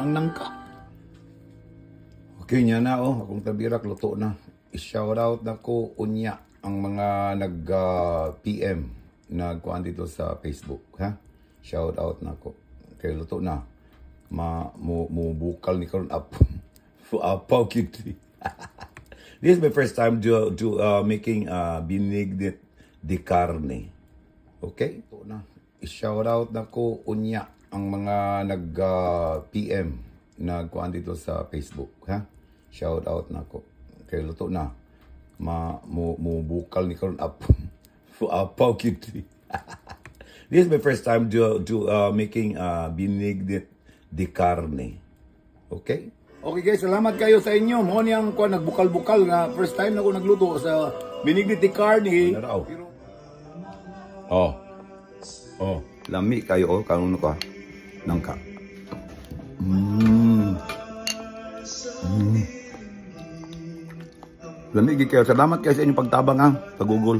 ang nangka. Okay niya na akong tabirak luto na. I-shout out na ko unya ang mga nag-PM nagkuan dito sa Facebook, ha? Shout out na ko. Kay luto na. Mo bukal ni karon up. Apaw kiti. This is my first time to making binig de carne. Okay? Ito na. I-shout out na ko unya ang mga nag-PM nagkuan dito sa Facebook, ha? Shout out na ko. Kay luto na. Mo bukal ni karon up. Apaw kiti. This is my first time to making binig de carne. Okay? Okay guys, salamat kayo sa inyo. Mo niyang kuan nagbukal-bukal na first time na ko nagluto sa binig de carne. Oh, lami kayo kanon ko. Nangka. Lami kayo. Salamat kayo sa inyong pagtabang ha, sa Google.